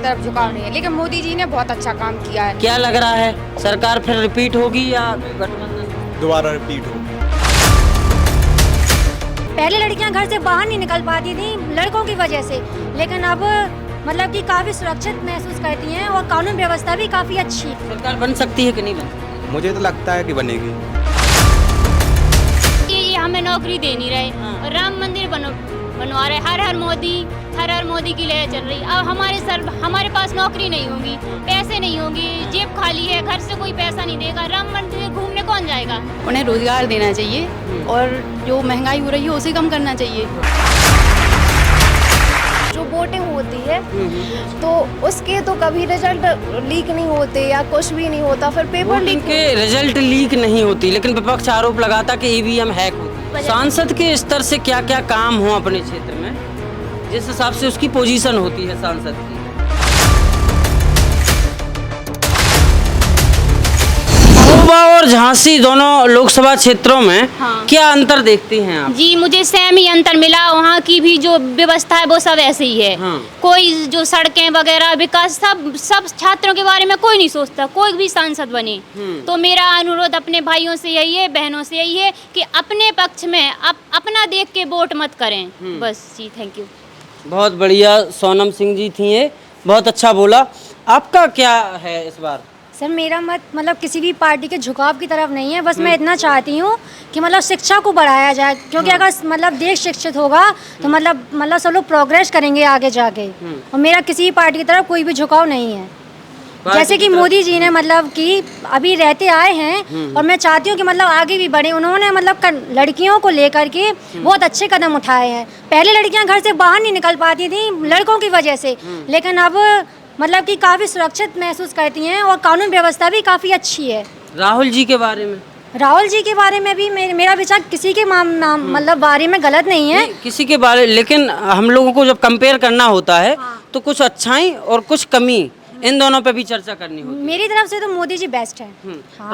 तरफ झुकाव नहीं है, लेकिन मोदी जी ने बहुत अच्छा काम किया है। क्या लग रहा है, सरकार फिर रिपीट होगी या गठबंधन दोबारा रिपीट हो? पहले लड़कियां घर से बाहर नहीं निकल पाती थी लड़कों की वजह से, लेकिन अब मतलब कि काफ़ी सुरक्षित महसूस करती हैं और कानून व्यवस्था भी काफ़ी अच्छी है। सरकार बन सकती है कि नहीं बन सकती? मुझे तो लगता है कि बनेगी। ये हमें नौकरी दे नहीं रहे और राम मंदिर बनवा रहे। हर हर मोदी की लहर चल रही। अब हमारे पास नौकरी नहीं होगी, पैसे नहीं होंगे, जेब खाली है, घर से कोई पैसा नहीं देगा, राम मंदिर घूमने कौन जाएगा? उन्हें रोजगार देना चाहिए और जो महंगाई हो रही है उसे कम करना चाहिए। जो वोटिंग होती है तो उसके तो कभी रिजल्ट लीक नहीं होते या कुछ भी नहीं होता, फिर पेपर लीक के रिजल्ट लीक नहीं होती, लेकिन विपक्ष आरोप लगाता कि ईवीएम हैक होती। सांसद के स्तर से क्या क्या काम हो अपने क्षेत्र में, जिस हिसाब से उसकी पोजीशन होती है सांसद की। महोबा और झांसी दोनों लोकसभा क्षेत्रों में क्या अंतर देखती हैं आप? जी मुझे सेम ही अंतर मिला। वहाँ की भी जो व्यवस्था है वो सब ऐसे ही है। कोई जो सड़कें वगैरह विकास सब छात्रों के बारे में कोई नहीं सोचता, कोई भी सांसद बने। तो मेरा अनुरोध अपने भाइयों से यही है, बहनों से यही है कि अपने पक्ष में अपना देख के वोट मत करें। बस जी, थैंक यू। बहुत बढ़िया, सोनम सिंह जी थी ये, बहुत अच्छा बोला। आपका क्या है इस बार? सर मेरा मत मतलब किसी भी पार्टी के झुकाव की तरफ नहीं है, बस मैं इतना चाहती हूँ कि मतलब शिक्षा को बढ़ाया जाए, क्योंकि अगर मतलब देश शिक्षित होगा तो मतलब सब लोग प्रोग्रेस करेंगे आगे जाके। और मेरा किसी भी पार्टी की तरफ कोई भी झुकाव नहीं है। जैसे कि मोदी जी ने मतलब कि अभी रहते आए हैं और मैं चाहती हूँ कि मतलब आगे भी बढ़े। उन्होंने मतलब लड़कियों को लेकर के बहुत अच्छे कदम उठाए हैं। पहले लड़कियाँ घर से बाहर नहीं निकल पाती थी लड़कों की वजह से, लेकिन अब मतलब कि काफ़ी सुरक्षित महसूस करती हैं और कानून व्यवस्था भी काफ़ी अच्छी है। राहुल जी के बारे में? राहुल जी के बारे में भी मेरा विचार किसी के मतलब बारे में गलत नहीं है। किसी के बारे, लेकिन हम लोगों को जब कंपेयर करना होता है तो कुछ अच्छाई और कुछ कमी, इन दोनों पे भी चर्चा करनी होती है। मेरी तरफ से तो मोदी जी बेस्ट है।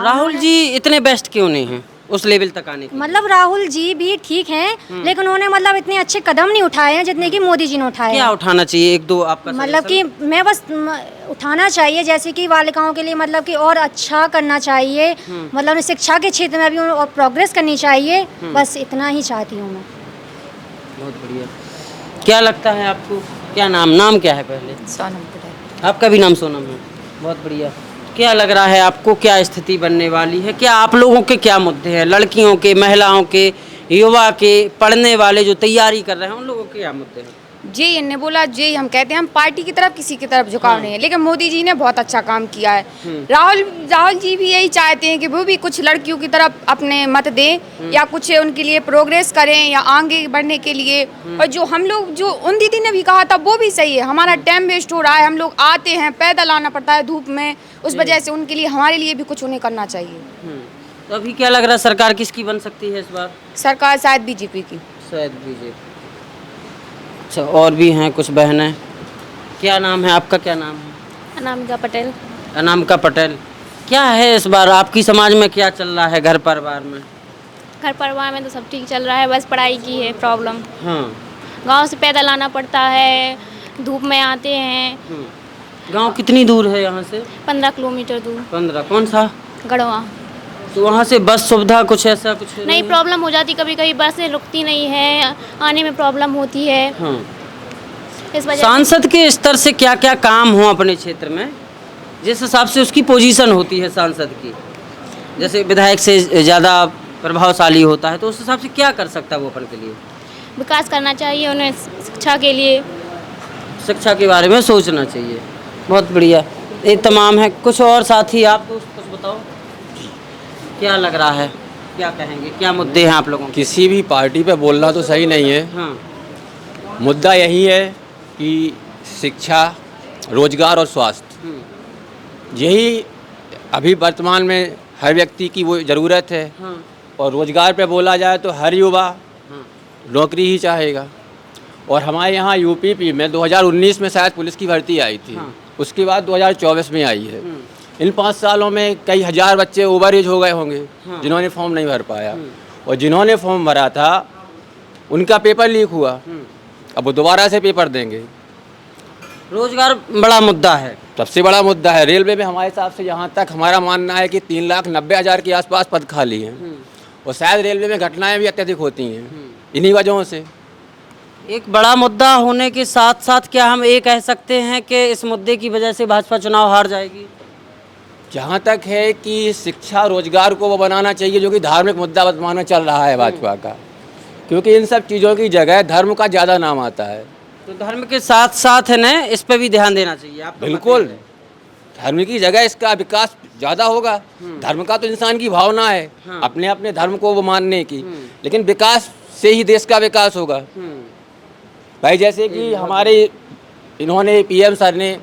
राहुल जी इतने बेस्ट क्यों नहीं हैं उस लेवल तक आने के? मतलब राहुल जी भी ठीक हैं, लेकिन उन्होंने मतलब इतने अच्छे कदम नहीं उठाए हैं जितने कि मोदी जी ने उठाए। क्या उठाना चाहिए, एक दो आपका मतलब कि मैं बस उठाना चाहिए, जैसे कि बालिकाओं के लिए मतलब कि और अच्छा करना चाहिए, मतलब उन्हें शिक्षा के क्षेत्र में भी और प्रोग्रेस करनी चाहिए। बस इतना ही चाहती हूँ मैं। बहुत बढ़िया। क्या लगता है आपको, क्या नाम क्या है पहले? सोनम पटेल। आपका भी नाम सोनम है, बहुत बढ़िया। क्या लग रहा है आपको, क्या स्थिति बनने वाली है? क्या आप लोगों के क्या मुद्दे हैं, लड़कियों के, महिलाओं के, युवा के, पढ़ने वाले जो तैयारी कर रहे हैं, उन लोगों के क्या मुद्दे हैं? जी इन्हें बोला जी, हम कहते हैं हम पार्टी की तरफ किसी की तरफ झुकाव नहीं है, लेकिन मोदी जी ने बहुत अच्छा काम किया है। राहुल जी भी यही चाहते हैं कि वो भी कुछ लड़कियों की तरफ अपने मत दें या कुछ उनके लिए प्रोग्रेस करें या आगे बढ़ने के लिए। और जो हम लोग, जो उन दीदी ने भी कहा था वो भी सही है, हमारा टाइम वेस्ट हो रहा है, हम लोग आते हैं पैदल आना पड़ता है धूप में, उस वजह से उनके लिए, हमारे लिए भी कुछ उन्हें करना चाहिए। तो अभी क्या लग रहा है, सरकार किसकी बन सकती है इस बार? सरकार शायद बीजेपी की। शायद बीजेपी। अच्छा, और भी हैं कुछ बहनें। क्या नाम है आपका, क्या नाम है? अनामिका पटेल। अनामिका पटेल। क्या है इस बार आपकी समाज में, क्या चल रहा है घर परिवार में? घर परिवार में तो सब ठीक चल रहा है, बस पढ़ाई की है प्रॉब्लम। हाँ। गांव से पैदल आना पड़ता है, धूप में आते हैं। गांव कितनी दूर है यहाँ से? 15 किलोमीटर दूर। 15? कौन सा? गढ़वा। तो वहाँ से बस सुविधा कुछ ऐसा कुछ नहीं, प्रॉब्लम हो जाती, कभी कभी बसें रुकती नहीं है, आने में प्रॉब्लम होती है। हाँ। इस वजह सांसद के स्तर से क्या क्या काम हो अपने क्षेत्र में, जिस हिसाब से उसकी पोजीशन होती है सांसद की, जैसे विधायक से ज़्यादा प्रभावशाली होता है, तो उस हिसाब से क्या कर सकता है वो अपन के लिए? विकास करना चाहिए उन्हें, शिक्षा के लिए, शिक्षा के बारे में सोचना चाहिए। बहुत बढ़िया। ये तमाम है। कुछ और साथी, आप दोस्त कुछ बताओ, क्या लग रहा है, क्या कहेंगे, क्या मुद्दे हैं आप लोगों के? किसी भी पार्टी पे बोलना तो सही नहीं है। हाँ। मुद्दा यही है कि शिक्षा, रोजगार और स्वास्थ्य, यही अभी वर्तमान में हर व्यक्ति की वो ज़रूरत है। हाँ। और रोजगार पे बोला जाए तो हर युवा नौकरी ही चाहेगा। और हमारे यहाँ यूपी में 2019 में शायद पुलिस की भर्ती आई थी। हाँ। उसके बाद 2024 में आई है। इन 5 सालों में कई हज़ार बच्चे ओवर एज हो गए होंगे जिन्होंने फॉर्म नहीं भर पाया, और जिन्होंने फॉर्म भरा था उनका पेपर लीक हुआ। अब वो दोबारा से पेपर देंगे। रोजगार बड़ा मुद्दा है। सबसे बड़ा मुद्दा है। रेलवे में हमारे हिसाब से यहाँ तक हमारा मानना है कि 3,90,000 के आसपास पद खाली हैं और शायद रेलवे में घटनाएं भी अत्यधिक होती हैं इन्हीं वजहों से। एक बड़ा मुद्दा होने के साथ साथ क्या हम ये कह सकते हैं कि इस मुद्दे की वजह से भाजपा चुनाव हार जाएगी? जहाँ तक है कि शिक्षा रोजगार को वो बनाना चाहिए जो कि धार्मिक मुद्दा वर्तमान में चल रहा है भाजपा का, क्योंकि इन सब चीज़ों की जगह धर्म का ज़्यादा नाम आता है। तो धर्म के साथ साथ है ना इस पे भी ध्यान देना चाहिए आपको? बिल्कुल, धर्म की जगह इसका विकास ज़्यादा होगा। धर्म का तो इंसान की भावना है अपने अपने धर्म को वो मानने की, लेकिन विकास से ही देश का विकास होगा। भाई जैसे कि हमारे इन्होंने पीएम सर ने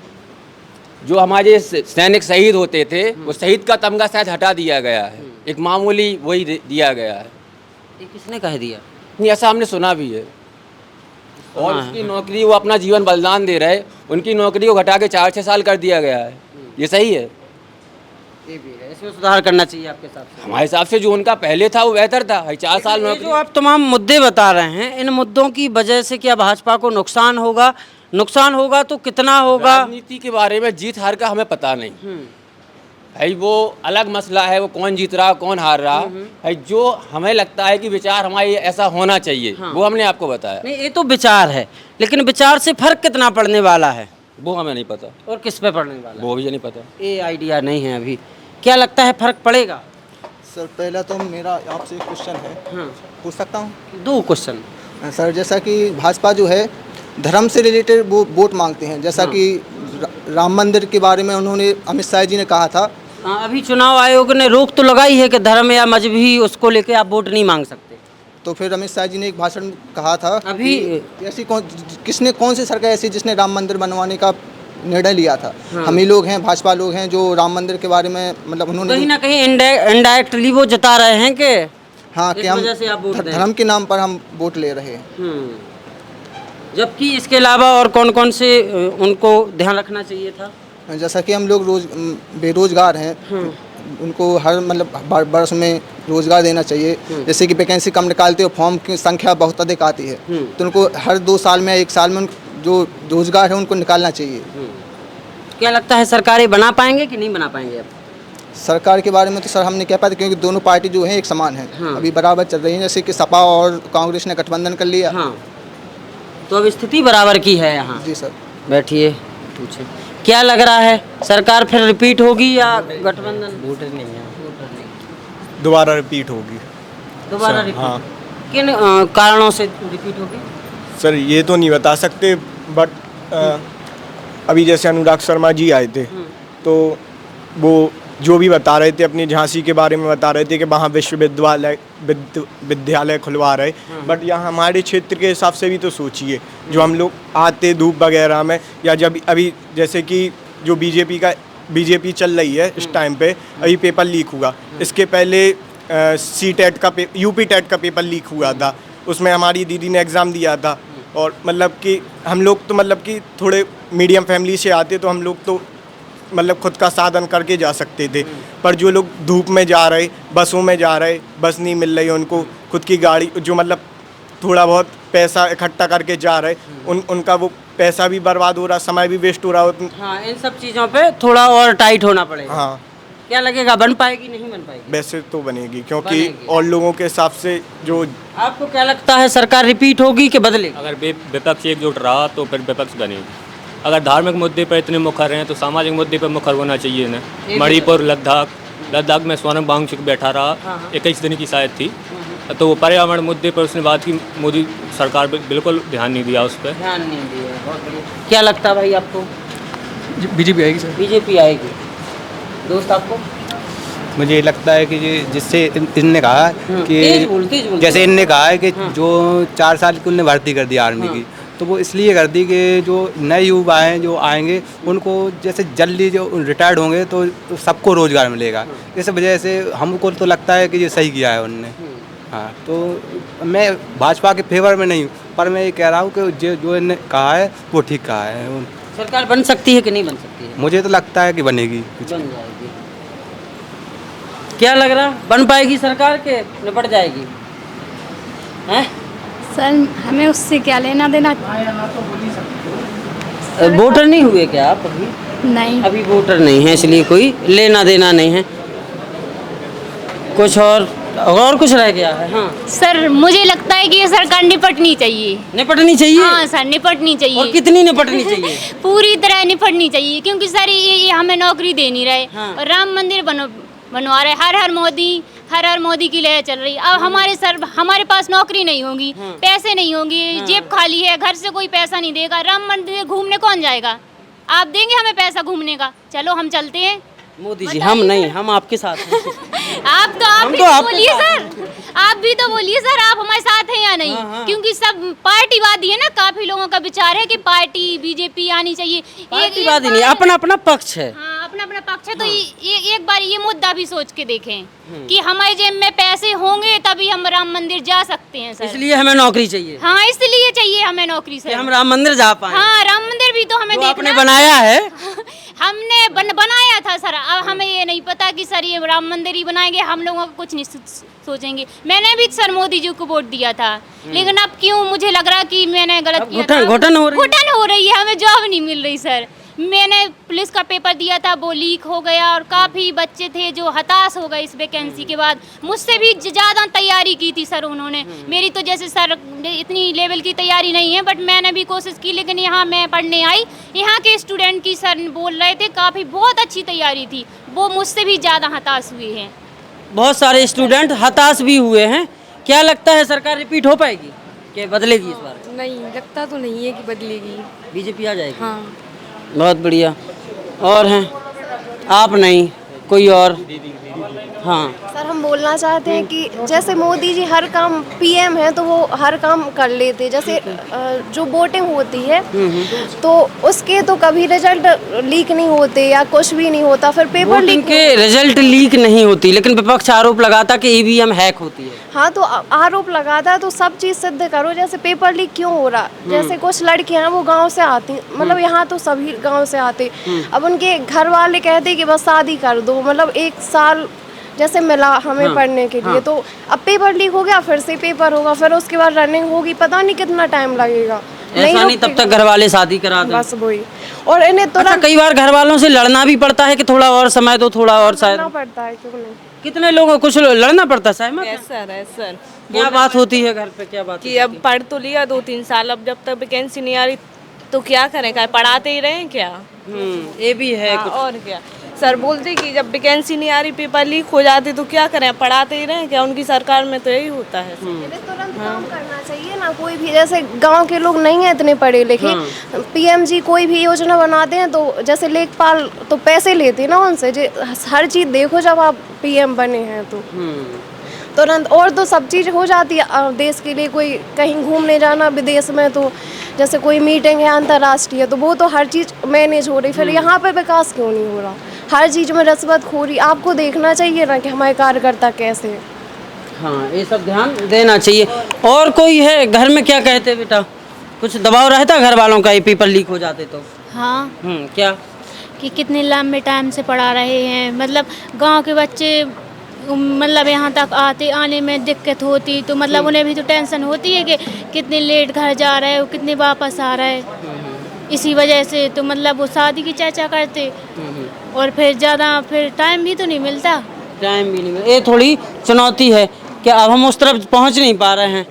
जो हमारे सैनिक शहीद होते थे वो शहीद का तमगा शायद हटा दिया गया है, एक मामूली वही दिया गया है। ये किसने कह दिया? नहीं, ऐसा हमने सुना भी है। और उसकी नौकरी वो अपना जीवन बलिदान दे रहे, उनकी नौकरी को घटा के 4-6 साल कर दिया गया है। ये सही है? ये भी है, इसमें सुधार करना चाहिए आपके हिसाब से? हमारे हिसाब से जो उनका पहले था वो बेहतर था। भाई 4 साल ये नौकरी। जो आप तमाम मुद्दे बता रहे हैं, इन मुद्दों की वजह से क्या भाजपा को नुकसान होगा? नुकसान होगा तो कितना होगा? राजनीति के बारे में जीत हार का हमें पता नहीं भाई, वो अलग मसला है, वो कौन जीत रहा कौन हार रहा। भाई जो हमें लगता है कि विचार हमारी ऐसा होना चाहिए वो हमने आपको बताया। नहीं, ये तो विचार है, लेकिन विचार से फर्क कितना पड़ने वाला है वो हमें नहीं पता, और किस पे पड़ने वाला है वो भी नहीं पता। ये आइडिया नहीं है अभी। क्या लगता है फर्क पड़ेगा? सर पहला तो मेरा आपसे एक क्वेश्चन है, पूछ सकता हूँ? 2 क्वेश्चन। सर जैसा कि भाजपा जो है धर्म से रिलेटेड वो वोट मांगते हैं, जैसा कि राम मंदिर के बारे में उन्होंने अमित शाह जी ने कहा था। अभी चुनाव आयोग ने रोक तो लगाई है कि धर्म या मजहबी उसको लेके आप वोट नहीं मांग सकते। तो फिर अमित शाह जी ने एक भाषण में कहा था अभी कि ऐसी कौन सी सरकार ऐसी जिसने राम मंदिर बनवाने का निर्णय लिया था? हम ही लोग हैं, भाजपा लोग हैं जो राम मंदिर के बारे में मतलब उन्होंने कहीं ना कहीं इनडायरेक्टली वो जता रहे हैं कि हाँ इस कि हम वजह से आप वोट दें। धर्म के नाम पर हम वोट ले रहे हैं। जबकि इसके अलावा और कौन कौन से उनको ध्यान रखना चाहिए था? जैसा कि हम लोग बेरोजगार हैं, उनको हर मतलब वर्ष में रोजगार देना चाहिए। जैसे कि वैकेंसी कम निकालते हो, फॉर्म की संख्या बहुत अधिक आती है, तो उनको हर 2 साल में 1 साल में जो रोजगार है उनको निकालना चाहिए। क्या लगता है सरकारें बना पाएंगे कि नहीं बना पाएंगे? अब सरकार के बारे में तो सर हम नहीं कह पाते, क्योंकि दोनों पार्टी जो है एक समान है, अभी बराबर चल रही है। जैसे कि सपा और कांग्रेस ने गठबंधन कर लिया। तो अब स्थिति बराबर की है यहाँ। जी सर। बैठिए, पूछे क्या लग रहा है, सरकार फिर रिपीट होगी या गठबंधन? वोटर नहीं है, दोबारा रिपीट होगी। दोबारा रिपीट? हाँ। किन कारणों से रिपीट होगी? सर ये तो नहीं बता सकते, बट अभी जैसे अनुराग शर्मा जी आए थे तो वो जो भी बता रहे थे अपनी झांसी के बारे में बता रहे थे कि वहाँ विद्यालय खुलवा रहे, बट यहाँ हमारे क्षेत्र के हिसाब से भी तो सोचिए, जो हम लोग आते धूप वगैरह में, या जब अभी जैसे कि जो बीजेपी चल रही है इस टाइम पे, अभी पेपर लीक हुआ, इसके पहले यूपी टेट का पेपर लीक हुआ था, उसमें हमारी दीदी ने एग्ज़ाम दिया था। और मतलब कि हम लोग तो मतलब कि थोड़े मीडियम फैमिली से आते, तो हम लोग तो मतलब खुद का साधन करके जा सकते थे, पर जो लोग धूप में जा रहे, बसों में जा रहे, बस नहीं मिल रही उनको, खुद की गाड़ी जो मतलब थोड़ा बहुत पैसा इकट्ठा करके जा रहे, उनका वो पैसा भी बर्बाद हो रहा, समय भी वेस्ट हो रहा। हाँ, इन सब चीज़ों पे थोड़ा और टाइट होना पड़ेगा। हाँ। क्या लगेगा, बन पाएगी नहीं बन पाएगी? वैसे तो बनेगी, क्योंकि और लोगों के हिसाब से जो। आपको क्या लगता है, सरकार रिपीट होगी कि बदलेगी? अगर विपक्ष एकजुट रहा तो फिर विपक्ष बनेगी। अगर धार्मिक मुद्दे पर इतने मुखर हैं तो सामाजिक मुद्दे पर मुखर होना चाहिए ना। मणिपुर, लद्दाख में सोनम वांगचुक बैठा रहा, 21 दिन की शायद थी, तो पर्यावरण मुद्दे पर उसने बात की, मोदी सरकार बिल्कुल ध्यान नहीं दिया उस पर। ध्यान नहीं दिया, बहुत बढ़िया। क्या लगता है भाई आपको? बीजेपी आएगी सर। बीजेपी आएगी। दोस्त आपको? मुझे लगता है कि जिससे इनने कहा कि तेज बोल। जैसे इनने कहा है कि जो 4 साल की उनने भर्ती कर दी आर्मी की, तो वो इसलिए कर दी कि जो नए युवा हैं जो आएंगे उनको जैसे जल्दी जो रिटायर्ड होंगे तो सबको रोज़गार मिलेगा। इस वजह से हमको तो लगता है कि ये सही किया है उनने। हाँ, तो मैं भाजपा के फेवर में नहीं हूँ, पर मैं ये कह रहा हूँ कि जो इन्होंने कहा है वो ठीक कहा है। सरकार बन सकती है कि नहीं बन सकती है? मुझे तो लगता है कि बनेगी। बन जाएगी। क्या लग रहा, बन पाएगी सरकार के निपट जाएगी? हैं? सर हमें उससे क्या लेना देना। वोटर नहीं हुए क्या आप अभी? नहीं। अभी वोटर नहीं है, इसलिए कोई लेना देना नहीं है। कुछ और कुछ रह गया है? हाँ सर मुझे लगता है कि ये सरकार निपटनी चाहिए। निपटनी चाहिए? हाँ सर निपटनी चाहिए। और कितनी निपटनी चाहिए? पूरी तरह निपटनी चाहिए, क्योंकि सर ये हमें नौकरी दे नहीं रहे। हाँ। और राम मंदिर बनवा रहे, हर हर मोदी की लहर चल रही। अब हमारे पास नौकरी नहीं होगी, पैसे नहीं होंगे, जेब खाली है, घर से कोई पैसा नहीं देगा, राम मंदिर घूमने कौन जाएगा? आप देंगे हमें पैसा घूमने का? चलो हम चलते हैं। मोदी जी हम नहीं, हम आपके साथ हैं। आप भी तो बोलिए सर, आप भी तो बोलिए सर, आप हमारे साथ हैं या नहीं? क्योंकि सब पार्टीवादी है ना, काफी लोगों का विचार है कि पार्टी बीजेपी आनी चाहिए। पार्टीवादी नहीं, अपना अपना पक्ष है। हाँ अपना अपना पक्ष है। तो एक बार ये मुद्दा भी सोच के देखें कि हमारे जेब में पैसे होंगे तभी हम राम मंदिर जा सकते हैं सर। इसलिए हमें नौकरी चाहिए। हाँ इसलिए चाहिए हमें नौकरी सर, हम राम मंदिर जा पाए। हाँ राम मंदिर भी तो हमें देखना। आपने बनाया है? हमने बनाया था सर। अब हमें ये नहीं पता कि सर ये राम मंदिर ही बनाएंगे, हम लोगों को कुछ नहीं सोचेंगे। मैंने भी सर मोदी जी को वोट दिया था, लेकिन अब क्यों मुझे लग रहा कि मैंने गलत किया था। घुटन हो रही है, हमें जॉब नहीं मिल रही सर। मैंने पुलिस का पेपर दिया था, वो लीक हो गया और काफ़ी बच्चे थे जो हताश हो गए इस वैकेंसी के बाद। मुझसे भी ज़्यादा तैयारी की थी सर उन्होंने। मेरी तो जैसे सर इतनी लेवल की तैयारी नहीं है, बट मैंने भी कोशिश की। लेकिन यहाँ मैं पढ़ने आई, यहाँ के स्टूडेंट की सर बोल रहे थे काफ़ी बहुत अच्छी तैयारी थी, वो मुझसे भी ज़्यादा हताश हुए हैं। बहुत सारे स्टूडेंट हताश भी हुए हैं। क्या लगता है सरकार रिपीट हो पाएगी कि बदलेगी इस बार? नहीं लगता तो नहीं है कि बदलेगी। बीजेपी आ जाएगी? हाँ बहुत बढ़िया। और हैं आप? नहीं कोई और? हाँ सर हम बोलना चाहते हैं कि जैसे मोदी जी हर काम पीएम है तो वो हर काम कर लेते। जैसे जो वोटिंग होती है तो उसके तो कभी रिजल्ट लीक नहीं होते या कुछ भी नहीं होता, फिर पेपर लीक के रिजल्ट लीक नहीं होती, लेकिन विपक्ष आरोप लगाता कि ईवीएम हैक होती है। हाँ तो आरोप लगाता है तो सब चीज़ सिद्ध करो। जैसे पेपर लीक क्यों हो रहा, जैसे कुछ लड़कियां हैं वो गांव से आती, मतलब यहाँ तो सभी गांव से आते। अब उनके घर वाले कहते कि बस शादी कर दो, मतलब 1 साल जैसे मिला हमें पढ़ने के लिए। तो अब पेपर लीक हो गया, फिर से पेपर होगा, फिर उसके बाद रनिंग होगी, पता नहीं कितना टाइम लगेगा। नहीं तब तक घर वाले शादी करा दें। बस वही। और इन्हें तो कई बार घर वालों से लड़ना भी पड़ता है कि थोड़ा और समय दो, थोड़ा और शायद पड़ता है। क्यों नहीं? कितने लोगों कुछ लड़ना पड़ता है? सहमत है? सर क्या बात होती है घर पे? क्या बात कि अब पढ़ तो लिया 2-3 साल, अब जब तक वैकेंसी नहीं आ रही तो क्या करें? क्या पढ़ाते ही रहें क्या? ये भी है कुछ। और क्या सर बोलते कि जब वैकेंसी नहीं आ रही, पेपर लीक हो जाते तो क्या करें? पढ़ाते ही रहें क्या? उनकी सरकार में तो यही होता है। तुरंत काम करना चाहिए ना। कोई भी जैसे गांव के लोग नहीं है इतने पढ़े लिखे, पीएम जी कोई भी योजना बनाते हैं तो जैसे लेखपाल तो पैसे लेते हैं ना उनसे। हर चीज़ देखो जब आप पीएम बने हैं तो तुरंत। और तो सब चीज़ हो जाती है देश के लिए। कोई कहीं घूमने जाना विदेश में तो जैसे कोई मीटिंग है अंतर्राष्ट्रीय तो वो तो हर चीज़ मैनेज हो रही। फिर यहाँ पे विकास क्यों नहीं हो रहा? हर चीज़ में रिश्वतखोरी। आपको देखना चाहिए ना कि हमारे कार्यकर्ता कैसे हैं। हाँ ये सब ध्यान देना चाहिए। और कोई है घर में? क्या कहते बेटा, कुछ दबाव रहता घर वालों का ये पेपर लीक हो जाते तो? हाँ क्या कि कितने लंबे टाइम से पढ़ा रहे हैं, मतलब गांव के बच्चे मतलब यहाँ तक आने में दिक्कत होती तो मतलब उन्हें भी तो टेंशन होती है कि कितने लेट घर जा रहे हो, कितने वापस आ रहे हैं। इसी वजह से तो मतलब वो शादी की चर्चा करते और फिर ज़्यादा फिर टाइम भी तो नहीं मिलता। टाइम भी नहीं मिलता, ये थोड़ी चुनौती है कि अब हम उस तरफ पहुँच नहीं पा रहे हैं।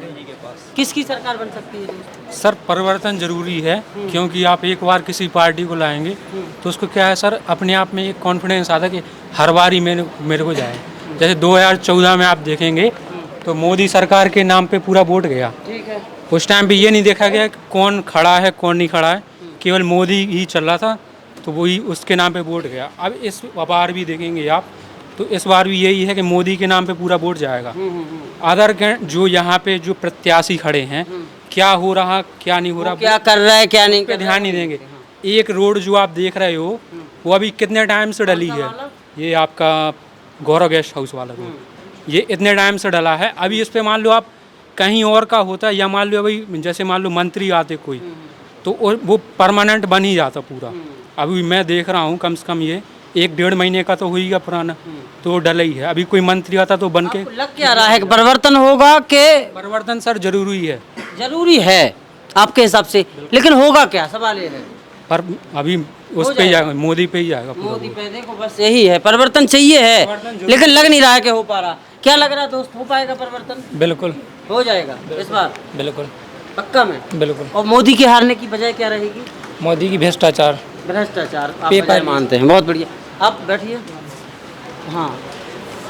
किसकी सरकार बन सकती है? सर परिवर्तन जरूरी है, क्योंकि आप एक बार किसी पार्टी को लाएंगे तो उसको क्या है सर, अपने आप में एक कॉन्फिडेंस आता है कि हर बार ही मेरे को जाए। जैसे 2014 में आप देखेंगे तो मोदी सरकार के नाम पे पूरा वोट गया। उस टाइम पे ये नहीं देखा गया कि कौन खड़ा है कौन नहीं खड़ा है, केवल मोदी ही चल रहा था तो वही उसके नाम पे वोट गया। अब इस बार भी देखेंगे आप तो इस बार भी यही है कि मोदी के नाम पे पूरा वोट जाएगा। अदर जो यहाँ पे जो प्रत्याशी खड़े हैं, क्या हो रहा क्या नहीं हो रहा, क्या कर रहा है क्या नहीं पे ध्यान नहीं देंगे। एक रोड जो आप देख रहे हो वो अभी कितने टाइम से डली है, ये आपका गौरव गेस्ट हाउस वाला रोड, ये इतने टाइम से डला है। अभी इस पे मान लो आप कहीं और का होता या मान लो भाई जैसे मान लो मंत्री आते कोई तो वो परमानेंट बन ही जाता पूरा। अभी मैं देख रहा हूँ कम से कम ये 1-1.5 महीने का तो हो ही गया पुराना, तो वो डला ही है। अभी कोई मंत्री आता तो बन के लग क्या रहा है कि परिवर्तन होगा कि? परिवर्तन सर जरूरी है। जरूरी है आपके हिसाब से, लेकिन होगा क्या? सवाल ये है। पर अभी उस पे ही जाएगा, मोदी पे ही जाएगा पूरा मोदी वोट। पे देखो बस यही है, परिवर्तन चाहिए है, लेकिन लग नहीं रहा है कि हो पा रहा। क्या लग रहा है दोस्त, हो पाएगा परिवर्तन? बिल्कुल हो जाएगा इस बार बिल्कुल पक्का में? बिल्कुल। और मोदी के हारने की वजह क्या रहेगी? मोदी की भ्रष्टाचार भ्रष्टाचार आप पेपर वजह मानते हैं, बहुत बढ़िया। आप बैठिए। हाँ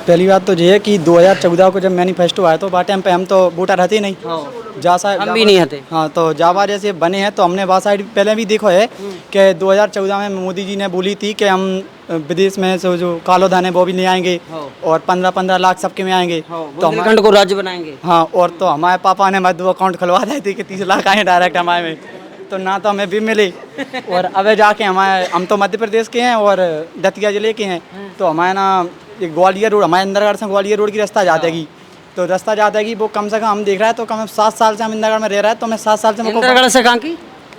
पहली बात तो ये है कि 2014 को जब मैनिफेस्टो आया तो बात टाइम पे हम तो वोटर रहते ही नहीं, हम भी नहीं हते। हाँ, तो जावा जैसे बने हैं तो हमने वहाँ साइड पहले भी देखो है कि 2014 में मोदी जी ने बोली थी कि हम विदेश में से जो कालो धन है वो भी ले आएंगे और 15-15 लाख सबके में आएंगे तो बुंदेलखंड को राज्य बनाएंगे। हाँ, और तो हमारे पापा ने मधु अकाउंट खुलवा दिए थे कि 30 लाख आए डायरेक्ट हमारे में, तो ना तो हमें भी मिले और अब जाके हम तो मध्य प्रदेश के हैं और दतिया जिले के हैं, तो हमारे ना ये ग्वालियर रोड, हमारे इंदरगढ़ से ग्वालियर रोड की रास्ता जाता है, तो रास्ता जाता है कि वो कम से कम हम देख रहा है तो कम 7 साल से हम इंदरगढ़ में रह रहा है, तो मैं 7 साल से इंदरगढ़ से कहाँ की?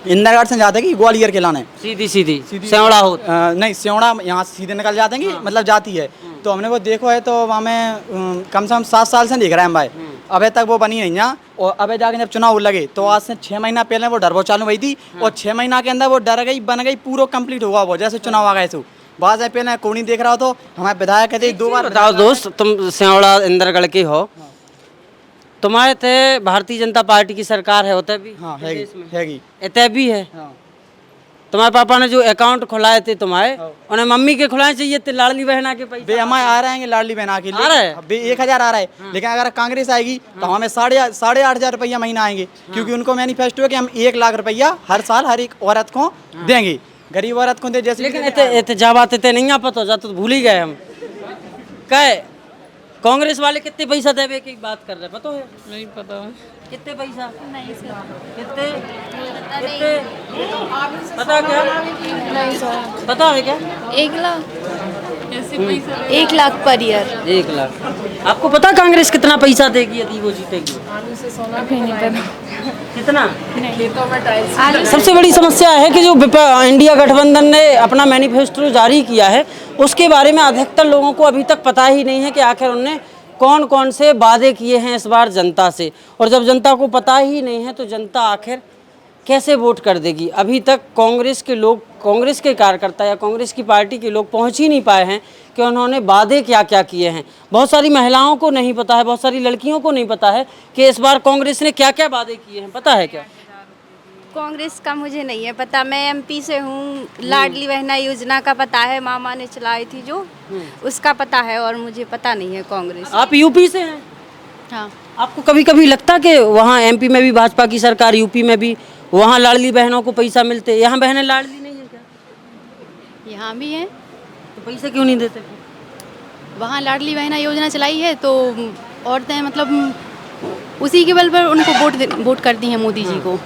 इंदरगढ़ से जाते हैं कि ग्वालियर के लाने सीधी सेवड़ा हो नहीं, सेवड़ा यहाँ सीधे निकल जाते हैं कि मतलब जाती है, तो हमने वो देखो है तो वहाँ में कम से कम 7 साल से देख रहे हैं भाई, अभी तक वो बनी नहीं यहाँ। और अभी जाके जब चुनाव लगे तो आज से 6 महीना पहले वो डर वो चालू हुई थी और 6 महीना के अंदर वो डर गई बन गई, पूरा कंप्लीट हुआ वो जैसे चुनाव आ गए। बात है पहले कोई नहीं देख रहा हो तो हमारे विधायक कहते 2 बार। बताओ दोस्त, तुम सेवड़ा इंदरगढ़ के हो, तुम्हारे थे भारतीय जनता पार्टी की सरकार है, होता भी? हाँ हैगी इतने भी है। तुम्हारे पापा ने जो अकाउंट खुलाए थे तुम्हारे, उन्हें मम्मी के खुलाए चाहिए थे लाडली बहना के पैसे? हमारे आ रहे हैं लाडली बहना के लिए, आ रहा है 1000 आ रहा है, लेकिन अगर कांग्रेस आएगी तो हमें 8,500 रुपया महीना आएंगे, क्योंकि उनको मैनिफेस्टो है कि हम 1 लाख रुपया हर साल हर एक औरत को देंगे, गरीब औरत को दे जैसे। लेकिन इतने जाबात इतने नहीं आ पता जाते तो भूल ही गए हम। कहे कांग्रेस वाले कितने पैसा देवे की बात कर रहे, पता है? नहीं पता कितने पैसा? नहीं सर। कितने पता क्या? नहीं सर। पता है क्या? 1 लाख ऐसे पैसा 1 लाख पर ईयर। 1 लाख। आपको पता कांग्रेस कितना पैसा देगी यदि वो जीतेगी? नहीं पता कितना? खेतों में टाइल्स। सबसे बड़ी समस्या है कि जो इंडिया गठबंधन ने अपना मैनिफेस्टो जारी किया है उसके बारे में अधिकतर लोगों को अभी तक पता ही नहीं है कि आखिर उन्होंने कौन कौन से वादे किए हैं इस बार जनता से। और जब जनता को पता ही नहीं है तो जनता आखिर कैसे वोट कर देगी? अभी तक कांग्रेस के लोग, कांग्रेस के कार्यकर्ता या कांग्रेस की पार्टी के लोग पहुंच ही नहीं पाए हैं कि उन्होंने वादे क्या क्या किए हैं। बहुत सारी महिलाओं को नहीं पता है, बहुत सारी लड़कियों को नहीं पता है कि इस बार कांग्रेस ने क्या क्या वादे किए हैं, पता है क्या? कांग्रेस का मुझे नहीं है पता, मैं एमपी से हूँ। लाडली बहना योजना का पता है, मामा ने चलाई थी जो, उसका पता है, और मुझे पता नहीं है कांग्रेस। आप यूपी से हैं? हाँ। आपको कभी कभी लगता कि वहाँ एमपी में भी भाजपा की सरकार, यूपी में भी वहाँ लाडली बहनों को पैसा मिलते, यहाँ बहनें लाडली नहीं है क्या? यहाँ भी है तो पैसे क्यों नहीं देते? वहाँ लाडली बहना योजना चलाई है तो औरतें मतलब उसी के बल पर उनको वोट करती हैं मोदी जी को।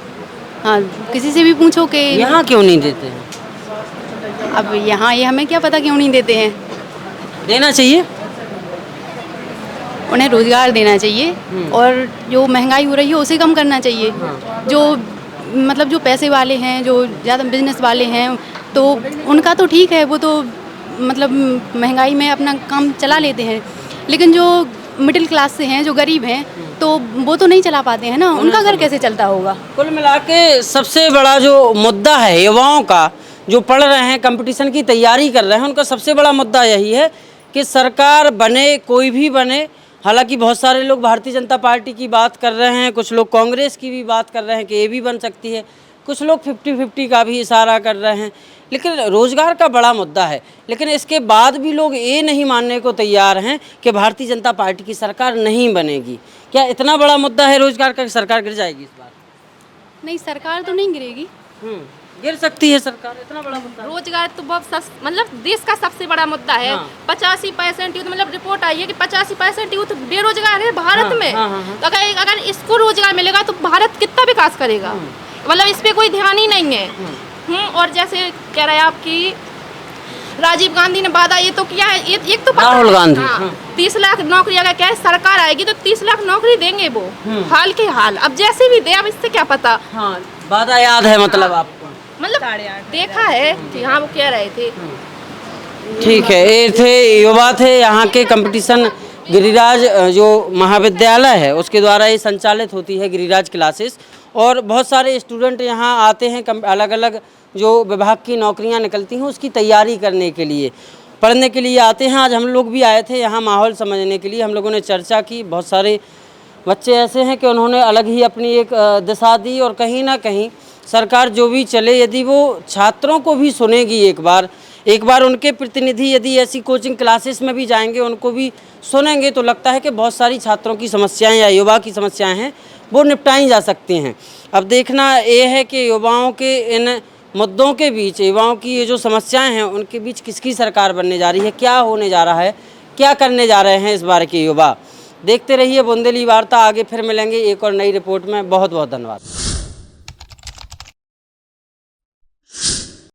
हाँ, किसी से भी पूछो कि यहाँ क्यों नहीं देते हैं? अब यहाँ ये हमें क्या पता क्यों नहीं देते हैं। देना चाहिए, उन्हें रोजगार देना चाहिए और जो महंगाई हो रही है उसे कम करना चाहिए। जो मतलब जो पैसे वाले हैं, जो ज़्यादा बिजनेस वाले हैं, तो उनका तो ठीक है, वो तो मतलब महंगाई में अपना काम चला लेते हैं, लेकिन जो मिडिल क्लास से हैं, जो गरीब हैं, तो वो तो नहीं चला पाते हैं ना, उनका घर कैसे चलता होगा? कुल मिला के सबसे बड़ा जो मुद्दा है युवाओं का, जो पढ़ रहे हैं, कंपटीशन की तैयारी कर रहे हैं, उनका सबसे बड़ा मुद्दा यही है कि सरकार बने, कोई भी बने। हालांकि बहुत सारे लोग भारतीय जनता पार्टी की बात कर रहे हैं, कुछ लोग कांग्रेस की भी बात कर रहे हैं कि ये भी बन सकती है, कुछ लोग 50-50 का भी इशारा कर रहे हैं, लेकिन रोज़गार का बड़ा मुद्दा है। लेकिन इसके बाद भी लोग ये नहीं मानने को तैयार हैं कि भारतीय जनता पार्टी की सरकार नहीं बनेगी। क्या इतना बड़ा मुद्दा है रोज़गार का कि सरकार गिर जाएगी इस बार? नहीं, सरकार तो नहीं गिरेगी। गिर सकती है सरकार, इतना बड़ा मुद्दा। रोजगार तो बहुत मतलब देश का सबसे बड़ा मुद्दा है। 85% यूथ, मतलब रिपोर्ट आई है कि 85% यूथ बेरोजगार है भारत में। तो अगर इसको रोजगार मिलेगा तो भारत कितना विकास करेगा, मतलब इस पे कोई ध्यान ही नहीं है। और जैसे कह रहे हैं आपकी राजीव गांधी ने वादा ये तो किया है, एक तो राहुल गांधी 30 लाख नौकरी, अगर क्या है सरकार आएगी तो 30 लाख नौकरी देंगे वो, हाल के हाल। अब जैसे भी दे, अब इससे क्या पता। वादा याद है मतलब आपको? मतलब देखा है कि हाँ वो कह रहे थे। ठीक है, ये थे युवा थे यहाँ के कंपटीशन। गिरिराज जो महाविद्यालय है उसके द्वारा ये संचालित होती है गिरिराज क्लासेस, और बहुत सारे स्टूडेंट यहाँ आते हैं, अलग अलग जो विभाग की नौकरियाँ निकलती हैं उसकी तैयारी करने के लिए, पढ़ने के लिए आते हैं। आज हम लोग भी आए थे यहाँ माहौल समझने के लिए, हम लोगों ने चर्चा की। बहुत सारे बच्चे ऐसे हैं कि उन्होंने अलग ही अपनी एक दिशा दी, और कहीं ना कहीं सरकार जो भी चले, यदि वो छात्रों को भी सुनेगी, एक बार उनके प्रतिनिधि यदि ऐसी कोचिंग क्लासेस में भी जाएंगे, उनको भी सुनेंगे, तो लगता है कि बहुत सारी छात्रों की समस्याएं या युवा की समस्याएं हैं वो निपटाई जा सकती हैं। अब देखना ये है कि युवाओं के इन मुद्दों के बीच, युवाओं की ये जो समस्याएं हैं उनके बीच किसकी सरकार बनने जा रही है, क्या होने जा रहा है, क्या करने जा रहे हैं इस बार के युवा। देखते रहिए बुंदेली वार्ता। आगे फिर मिलेंगे एक और नई रिपोर्ट में। बहुत बहुत धन्यवाद।